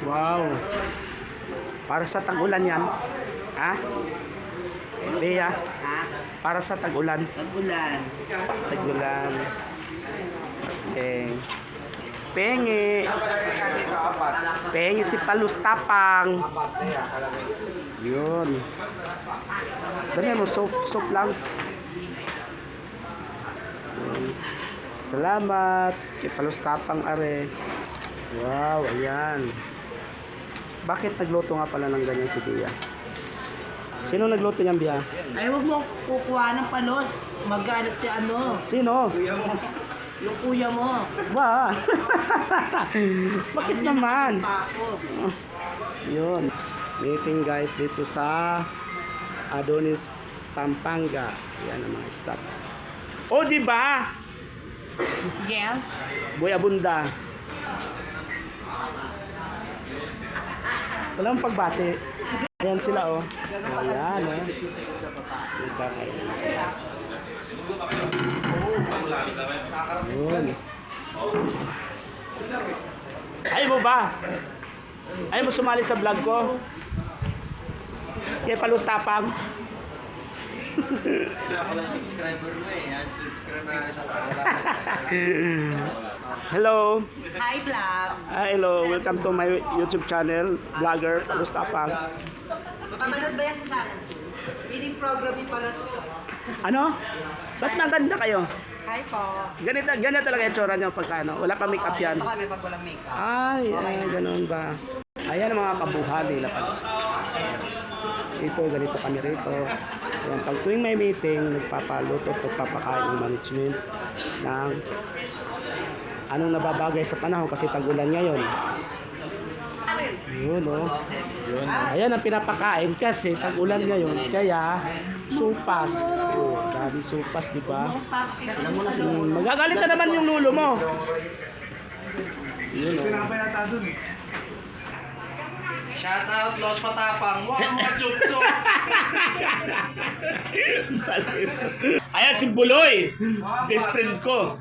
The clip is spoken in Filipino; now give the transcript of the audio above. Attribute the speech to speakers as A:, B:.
A: Wow. Para sa tag-ulan yan. Ha? Bea,
B: Ha?
A: para sa tag-ulan.
B: Tag-ulan.
A: Tag-ulan. Okay. Pengi. Pengi si Palustapang. Yun. Dami mo, soup lang. Yun. Salamat kay Palustapang are. Wow, ayan. Bakit nagluto nga pala ng ganyan si Bea? Sino nagluto niyan, Bea?
B: Ay, huwag mo kukuha ng palos. Magalit si ano.
A: Sino?
B: Yung kuya mo.
A: Ba? Bakit naman?
B: Ako.
A: Yun. Meeting guys dito sa Adonis, Pampanga. Yan ang mga staff. Oh, di ba?
B: Yes.
A: Boy Abunda. Walang pagbati. Ayan sila oh. Ayan oh. Nagkakaroon sila. Yun. Ayaw mo ba? Ayaw mo sumali sa vlog ko? Kaya Palustapang.
C: Ako lang subscriber mo eh. Subscribe na kita para
A: Hello.
B: Hi, vlog.
A: Hello. Welcome to my YouTube channel. Vlogger Palustapang.
B: Mapapanood ba yan sa channel? Feeding program ni Palos.
A: Ano? Ba't naganda kayo?
B: Hi po.
A: Ganito talaga yung tsura nyo pagka ano? Wala pa make-up yan.
B: Ito kami pag walang makeup.
A: Ay, ganun ba? Ayan ang mga kabuhan nila pala. Ito, ganito kami rito. Ayan, pag tuwing may meeting, nagpapaluto at nagpapakain ng management ng anong nababagay sa panahon kasi tag-ulan ngayon. Yun, oh. Ayan ang pinapakain kasi tag-ulan ngayon. Kaya, supas. Oh, dami supas, di ba? Magagalit na naman yung lulo mo. Yun, oh.
C: Pinabayata dun eh. Shout out Los Patapang. Wow, mga chup-chup.
A: Ayan si Buloy, best friend ko.